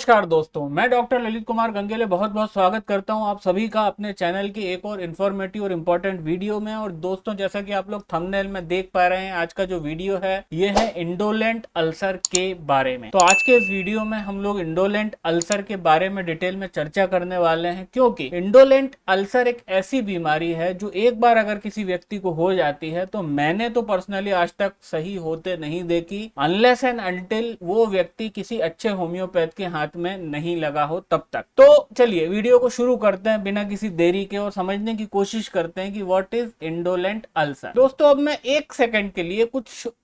नमस्कार दोस्तों, मैं डॉक्टर ललित कुमार गंगेले बहुत बहुत स्वागत करता हूं आप सभी का अपने चैनल की एक और इन्फॉर्मेटिव और इम्पोर्टेंट वीडियो में। और दोस्तों, जैसा कि आप लोग थंबनेल में देख पा रहे हैं, आज का जो वीडियो है ये है इंडोलेंट अल्सर के बारे में। तो आज के इस वीडियो में हम लोग इंडोलेंट अल्सर के बारे में डिटेल में चर्चा करने वाले हैं, क्योंकि इंडोलेंट अल्सर एक ऐसी बीमारी है जो एक बार अगर किसी व्यक्ति को हो जाती है तो मैंने तो पर्सनली आज तक सही होते नहीं देखी, अनलेस एंड अनटिल वो व्यक्ति किसी अच्छे होम्योपैथ के हाथ में नहीं लगा हो तब तक। तो चलिए वीडियो को शुरू करते हैं बिना किसी देरी के और समझने की कोशिश करते हैं कि व्हाट इज इंडोलेंट अल्सर। दोस्तों, अब मैं एक सेकंड के लिए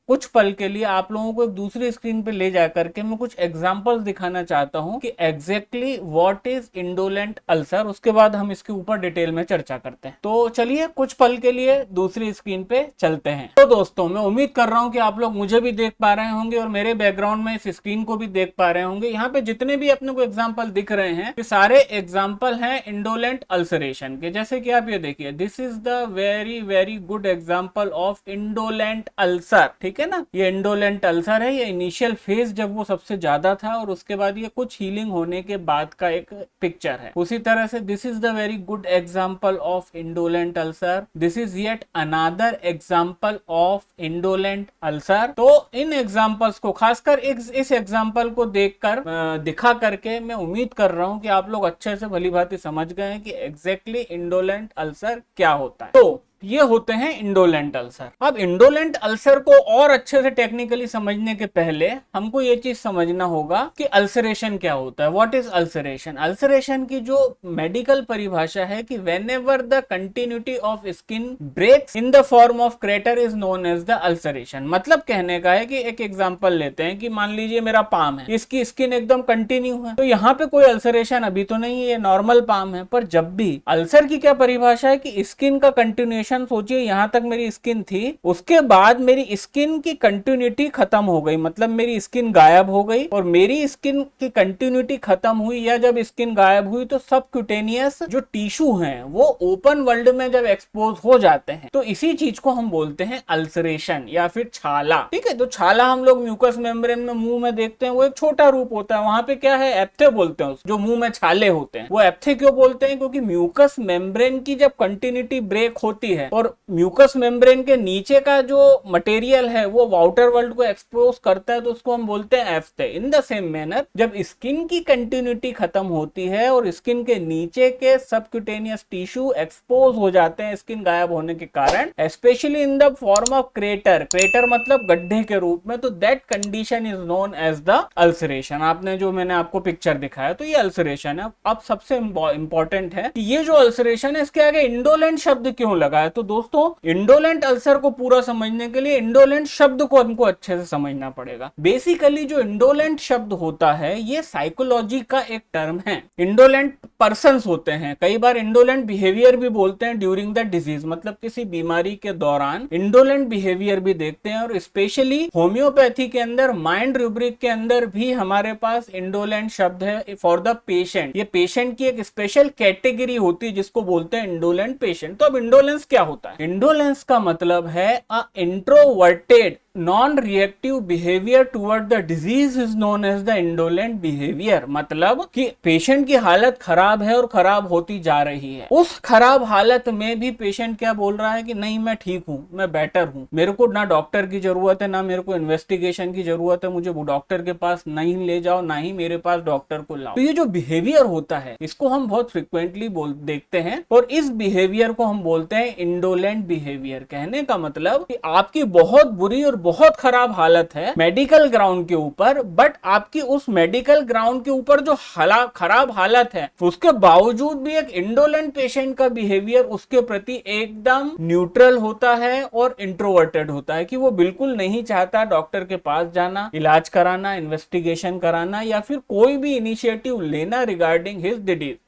कुछ पल के लिए आप लोगों को एक दूसरी स्क्रीन पे ले जाकर के मैं कुछ एग्जांपल्स दिखाना चाहता हूं कि exactly what is indolent ulcer. उसके बाद हम इसके ऊपर डिटेल में चर्चा करते हैं। तो चलिए कुछ पल के लिए दूसरी स्क्रीन पे चलते हैं। तो दोस्तों, मैं उम्मीद कर रहा हूं कि आप लोग मुझे भी देख पा रहे होंगे और मेरे बैकग्राउंड में इस स्क्रीन को भी देख पा रहे होंगे। यहाँ पे जितने भी अपने को एग्जाम्पल दिख रहे हैं ये सारे एग्जाम्पल हैं इंडोलेंट अल्सरेशन के। जैसे कि आप ये देखिए, this is the very very good example of indolent ulcer. ठीक है ना, ये इंडोलेंट अल्सर है। ये इनिशियल फेज जब वो सबसे ज्यादा था और उसके बाद ये कुछ हीलिंग होने के बाद का एक पिक्चर है। उसी तरह से this is the very good example of indolent ulcer. This is yet another example of indolent ulcer. तो इन एग्जाम्पल्स को, खासकर इस एग्जाम्पल को देखकर दिखा करके मैं उम्मीद कर रहा हूं कि आप लोग अच्छे से भली भांति समझ गए हैं कि एग्जैक्टली इंडोलेंट अल्सर क्या होता है। तो ये होते हैं इंडोलेंट अल्सर। अब इंडोलेंट अल्सर को और अच्छे से टेक्निकली समझने के पहले हमको ये चीज समझना होगा कि अल्सरेशन क्या होता है। What is ulceration? अल्सरेशन की जो मेडिकल परिभाषा है कि whenever the continuity of skin breaks in the form of crater is known as the ulceration. मतलब कहने का है कि एक एग्जांपल लेते हैं कि मान लीजिए मेरा पाम है, इसकी स्किन एकदम कंटिन्यू है, तो यहाँ पे कोई अल्सरेशन अभी तो नहीं है, ये नॉर्मल पाम है। पर जब भी अल्सर की क्या परिभाषा है कि स्किन का कंटिन्यूएशन, सोचिए यहां तक मेरी स्किन थी, उसके बाद मेरी स्किन की कंटिन्यूटी खत्म हो गई, मतलब मेरी स्किन गायब हो गई। और मेरी स्किन की कंटिन्यूटी खत्म हुई या जब स्किन गायब हुई तो सबक्यूटेनियस जो टिश्यू हैं वो ओपन वर्ल्ड में जब एक्सपोज हो जाते हैं तो इसी चीज को हम बोलते हैं अल्सरेशन या फिर छाला। ठीक है, तो छाला हम लोग म्यूकस मेम्ब्रेन में मुंह में देखते हैं, वो एक छोटा रूप होता है। वहां पे क्या है, एप्थे बोलते हैं जो मुंह में छाले होते हैं। वो एप्थे क्यों बोलते हैं? क्योंकि म्यूकस मेम्ब्रेन की जब कंटिन्यूटी ब्रेक होती है और म्यूकस मेम्ब्रेन के नीचे का जो मटेरियल है वो आउटर वर्ल्ड को एक्सपोज करता है तो उसको हम बोलते हैं एफ्थे। इन द सेम मैनर जब स्किन की कंटिन्यूटी खत्म होती है और स्किन के नीचे के सबक्यूटेनियस टिश्यू एक्सपोज हो जाते हैं स्किन गायब होने के कारण, specially in the form of crater, crater मतलब गड्ढे के रूप में, तो that condition is known as the ulceration. आपने जो मैंने आपको पिक्चर दिखाया तो ये अल्सरेशन है। अब सबसे इंपॉर्टेंट है कि ये जो अल्सरेशन है इसके आगे इंडोलेंट शब्द क्यों लगा है। तो दोस्तों, इंडोलेंट अल्सर को पूरा समझने के लिए इंडोलेंट शब्द को हमको अच्छे से समझना पड़ेगा। बेसिकली जो इंडोलेंट शब्द होता है ये साइकोलॉजी का एक टर्म है। इंडोलेंट पर्सन्स होते हैं, कई बार इंडोलेंट बिहेवियर भी बोलते हैं ड्यूरिंग द डिजीज, मतलब किसी बीमारी के दौरान इंडोलेंट बिहेवियर भी देखते हैं। और स्पेशली होम्योपैथी के अंदर माइंड रूब्रिक के अंदर भी हमारे पास इंडोलेंट शब्द है फॉर द पेशेंट। ये पेशेंट की एक स्पेशल कैटेगरी होती है जिसको बोलते हैं इंडोलेंट पेशेंट। तो अब इंडोलेंस क्या होता है? इंडोलेंस का मतलब है a introverted non reactive behaviour toward the disease is known as the indolent behaviour. मतलब कि पेशेंट की हालत खराब है और खराब होती जा रही है, उस खराब हालत में भी पेशेंट क्या बोल रहा है कि नहीं मैं ठीक हूं, मैं बेटर हूं, मेरे को ना डॉक्टर की जरूरत है, ना मेरे को इन्वेस्टिगेशन की जरूरत है, मुझे डॉक्टर के पास नहीं ले जाओ, ना ही मेरे पास डॉक्टर को लाओ। तो ये जो बिहेवियर होता है इसको हम बहुत फ्रिक्वेंटली देखते हैं और इस बिहेवियर को हम बोलते हैं इंडोलेंट बिहेवियर। कहने का मतलब कि आपकी बहुत बुरी और बहुत खराब हालत है मेडिकल ग्राउंड के ऊपर, बट आपकी उस मेडिकल ग्राउंड के ऊपर जो खराब हालत है उसके बावजूद भी एक इंडोलेंट पेशेंट का बिहेवियर उसके प्रति एकदम न्यूट्रल होता है और इंट्रोवर्टेड होता है कि वो बिल्कुल नहीं चाहता डॉक्टर के पास जाना, इलाज कराना, इन्वेस्टिगेशन कराना या फिर कोई भी इनिशिएटिव लेना रिगार्डिंग हिज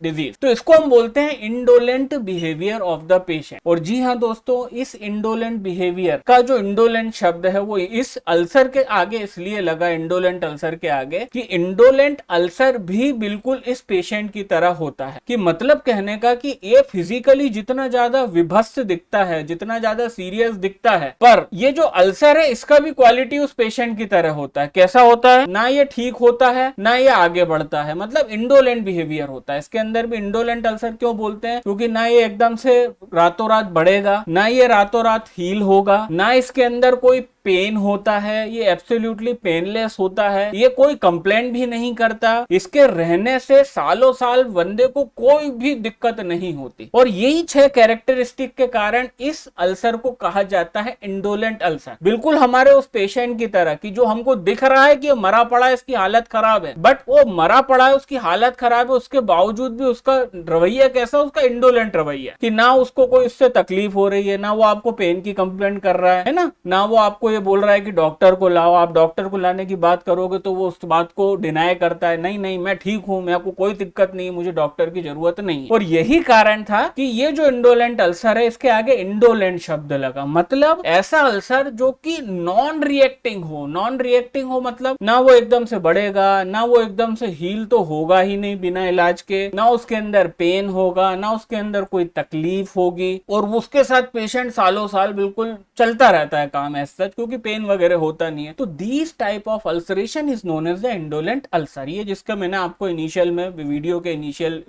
डिजीज। तो इसको हम बोलते हैं indolent behaviour of the patient. और जी हाँ दोस्तों, इस इंडोलेंट बिहेवियर का जो इंडोलेंट शब्द है वो इस अल्सर के आगे इसलिए लगा, इंडोलेंट अल्सर के आगे, कि इंडोलेंट अल्सर भी बिल्कुल इस पेशेंट की तरह होता है। कि मतलब कहने का कि ये फिजिकली जितना ज्यादा विभत्स दिखता है, जितना ज्यादा सीरियस दिखता है, पर ये जो अल्सर है इसका भी क्वालिटी उस पेशेंट की तरह होता है। कैसा होता है? ना ये ठीक होता है ना ये आगे बढ़ता है, मतलब इंडोलेंट बिहेवियर होता है। इसके अंदर भी इंडोलेंट अल्सर क्यों बोलते हैं? क्योंकि ना ये एकदम से रातों रात बढ़ेगा, ना ये रातों रात हील होगा, ना इसके अंदर कोई पेन होता है, ये एब्सोल्युटली पेनलेस होता है, ये कोई कंप्लेंट भी नहीं करता, इसके रहने से सालों साल बंदे को कोई भी दिक्कत नहीं होती। और यही 6 कैरेक्टरिस्टिक के कारण इस अल्सर को कहा जाता है इंडोलेंट अल्सर। बिल्कुल हमारे उस पेशेंट की तरह कि जो हमको दिख रहा है कि ये मरा पड़ा है, इसकी हालत खराब है, बट वो मरा पड़ा है, उसकी हालत खराब है, उसके बावजूद भी उसका रवैया कैसा? उसका इंडोलेंट रवैया, कि ना उसको कोई इससे तकलीफ हो रही है, ना वो आपको पेन की कंप्लेंट कर रहा है ना वो आपको ये बोल रहा है कि डॉक्टर को लाओ। आप डॉक्टर को लाने की बात करोगे तो वो उस बात को डिनाई करता है, नहीं नहीं मैं ठीक हूं, मैं आपको कोई दिक्कत नहीं, मुझे डॉक्टर की जरूरत नहीं है। और यही कारण था कि ये जो इंडोलेंट अल्सर है इसके आगे इंडोलेंट शब्द लगा। मतलब ऐसा अल्सर जो कि नॉन रिएक्टिंग हो। नॉन रिएक्टिंग हो मतलब ना वो एकदम से बढ़ेगा, ना वो एकदम से हील तो होगा ही नहीं बिना इलाज के, ना उसके अंदर पेन होगा, ना उसके अंदर कोई तकलीफ होगी, और उसके साथ पेशेंट सालों साल बिल्कुल चलता रहता है काम ऐसा, क्योंकि पेन वगैरह होता नहीं है। तो this type of ulceration is known as the indolent ulcer. ये जिसका मैंने आपको इनिशियल में वीडियो के इनिशियल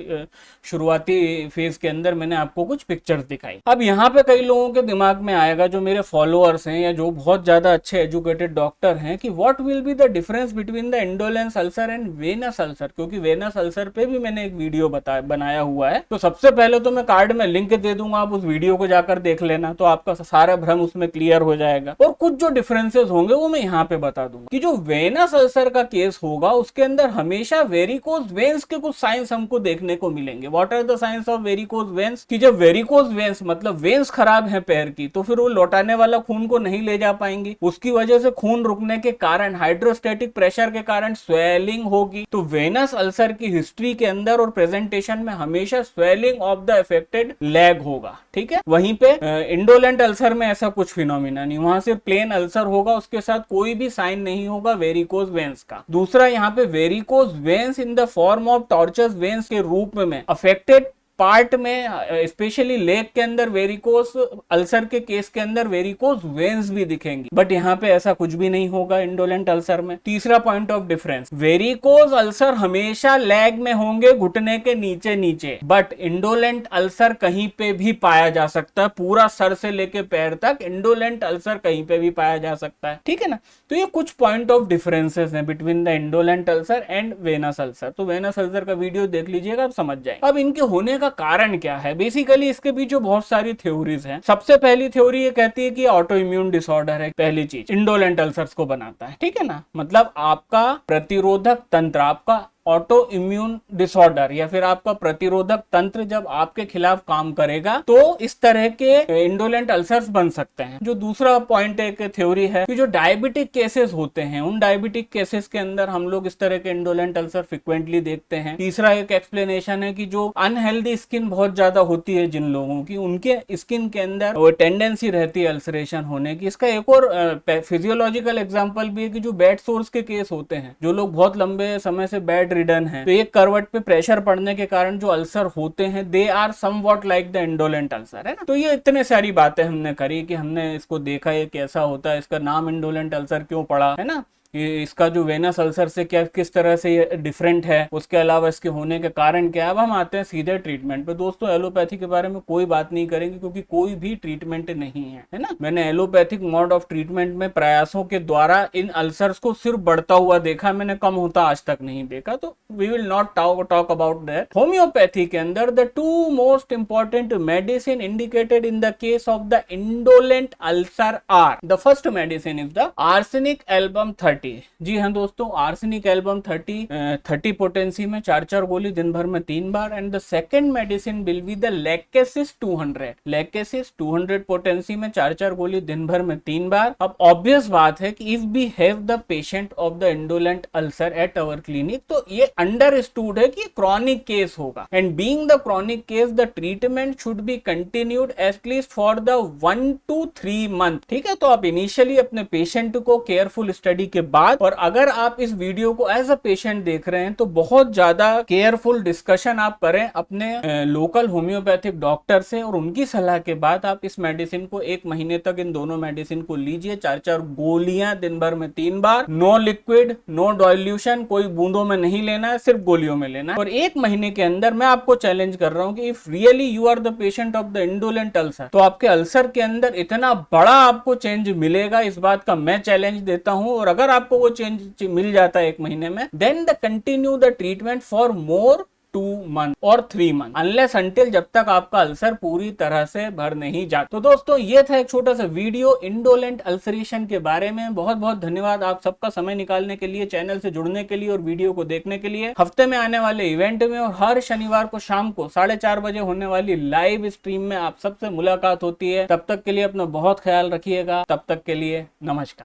शुरुआती फेज के अंदर मैंने आपको कुछ पिक्चर्स दिखाई। अब यहाँ पे कई लोगों के दिमाग में आएगा, जो मेरे फॉलोअर्स हैं या जो बहुत ज्यादा अच्छे एजुकेटेड डॉक्टर हैं, कि what will be the difference between the indolence ulcer and venous ulcer. क्योंकि वेनस अल्सर पे भी मैंने एक वीडियो बनाया हुआ है। तो सबसे पहले तो मैं कार्ड में लिंक दे दूंगा, आप उस वीडियो को जाकर देख लेना, तो आपका सारा भ्रम उसमें क्लियर हो जाएगा। और कुछ जो डिफरेंसेस होंगे वो मैं यहाँ पे बता दूंगा। कि जो वेनस अल्सर का केस होगा उसके अंदर हमेशा वेरिकोज वेन्स के कुछ साइंस हमको देखने को मिलेंगे। What are the science of varicose veins? कि जब वेरिकोज वेन्स मतलब वेन्स खराब है पैर की, तो फिर वो लौटाने वाला खून को नहीं ले जा पाएंगी, उसकी वजह से खून रुकने के कारण हाइड्रोस्टेटिक प्रेशर के कारण स्वेलिंग होगी। तो वेनस अल्सर की हिस्ट्री के अंदर और प्रेजेंटेशन में हमेशा swelling of the affected leg होगा। ठीक है, वहीं पे इंडोलेंट अल्सर में ऐसा कुछ फिनोमिना नहीं, वहां सिर्फ प्लेन अल्सर होगा, उसके साथ कोई भी साइन नहीं होगा वेरिकोज वेन्स का। दूसरा, यहाँ पे varicose veins in the form of tortuous veins के रूप में अफेक्टेड पार्ट में, स्पेशली लेग के अंदर वेरिकोस अल्सर के केस के अंदर वेरिकोस वेन्स भी दिखेंगी, बट यहाँ पे ऐसा कुछ भी नहीं होगा इंडोलेंट अल्सर में। तीसरा point of difference, varicose ulcer हमेशा लेग में होंगे, घुटने के नीचे नीचे, बट इंडोलेंट अल्सर कहीं पे भी पाया जा सकता है, पूरा सर से लेके पैर तक इंडोलेंट अल्सर कहीं पे भी पाया जा सकता है। ठीक है ना, तो ये कुछ पॉइंट ऑफ डिफरेंसेस हैं between the indolent ulcer and venous ulcer. तो वेनस अल्सर का वीडियो देख लीजिएगा, आप समझ जाएंगे। अब इनके होने का कारण क्या है? बेसिकली इसके पीछे बहुत सारी थ्योरीज हैं। सबसे पहली थ्योरी ये कहती है कि ऑटो इम्यून डिसऑर्डर है पहली चीज, इंडोलेंट अल्सर्स को बनाता है। ठीक है ना, मतलब आपका प्रतिरोधक तंत्र, आपका ऑटो इम्यून डिसऑर्डर या फिर आपका प्रतिरोधक तंत्र जब आपके खिलाफ काम करेगा तो इस तरह के इंडोलेंट अल्सर्स बन सकते हैं। जो दूसरा पॉइंट एक थ्योरी है कि जो डायबिटिक केसेस होते हैं उन डायबिटिक केसेस के अंदर हम लोग इस तरह के इंडोलेंट अल्सर फ्रिक्वेंटली देखते हैं। तीसरा एक एक्सप्लेनेशन है कि जो अनहेल्दी स्किन बहुत ज्यादा होती है जिन लोगों की, उनके स्किन के अंदर वो टेंडेंसी रहती है अल्सरेशन होने की। इसका एक और फिजियोलॉजिकल एग्जाम्पल भी है कि जो बेड सोर्स के केस होते हैं, जो लोग बहुत लंबे समय से बेड रिडन है, तो एक करवट पे प्रेशर पड़ने के कारण जो अल्सर होते हैं they are somewhat like the indolent ulcer, है ना। तो ये इतने सारी बातें हमने करी कि हमने इसको देखा ये कैसा होता है, इसका नाम इंडोलेंट अल्सर क्यों पड़ा, है ना, इसका जो वेनस अल्सर से क्या किस तरह से ये डिफरेंट है, उसके अलावा इसके होने के कारण क्या है। अब हम आते हैं सीधे ट्रीटमेंट पे। दोस्तों एलोपैथी के बारे में कोई बात नहीं करेंगे क्योंकि कोई भी ट्रीटमेंट नहीं है ना। मैंने एलोपैथिक मोड ऑफ ट्रीटमेंट में प्रयासों के द्वारा इन अल्सर्स को सिर्फ बढ़ता हुआ देखा, मैंने कम होता आज तक नहीं देखा, तो we will not talk about that. Homeopathy के अंदर the two most important medicine indicated in the case of the indolent ulcer are, the first medicine is the arsenic album 30 30। जी हाँ दोस्तों, आर्सेनिक एल्बम 30 पोटेंसी में 4 गोली दिन भर में 3 बार। And the second medicine will be the Lachesis 200। Lachesis 200 potency में 4 गोली दिन भर में 3 बार। अब ऑब्वियस बात है कि if we have the patient of the indolent ulcer at our clinic, तो ये अंडरस्टूड है कि क्रॉनिक केस होगा। And being the chronic case, the treatment should be continued at least for the 1 to 3 month. ठीक है, तो आप इनिशियली अपने पेशेंट को केयरफुल स्टडी के बाद, और अगर आप इस वीडियो को एज अ पेशेंट देख रहे हैं तो बहुत ज्यादा केयरफुल डिस्कशन आप करें अपने लोकल होम्योपैथिक डॉक्टर से, और उनकी सलाह के बाद आप इस मेडिसिन को 1 महीने तक इन दोनों मेडिसिन को लीजिए। 4 गोलियां दिन भर में 3 बार, नो लिक्विड, नो डाइल्यूशन, कोई बूंदों में नहीं लेना है, सिर्फ गोलियों में लेना है। और 1 महीने के अंदर मैं आपको चैलेंज कर रहा हूं कि if really you are the patient of the indolent ulcer, तो आपके अल्सर के अंदर इतना बड़ा आपको चेंज मिलेगा, इस बात का मैं चैलेंज देता हूं। और अगर आपको वो चेंज मिल जाता है 1 महीने में, then the continue the treatment for more 2 month और 3 मंथ, अनलेस अंटिल जब तक आपका अल्सर पूरी तरह से भर नहीं जाता। तो दोस्तों, ये था एक छोटा सा वीडियो इंडोलेंट अल्सरेशन के बारे में। बहुत बहुत धन्यवाद आप सबका समय निकालने के लिए, चैनल से जुड़ने के लिए और वीडियो को देखने के लिए। हफ्ते में आने वाले इवेंट में और हर शनिवार को शाम को 4:30 बजे होने वाली लाइव स्ट्रीम में आप सबसे मुलाकात होती है। तब तक के लिए अपना बहुत ख्याल रखिएगा। तब तक के लिए नमस्कार।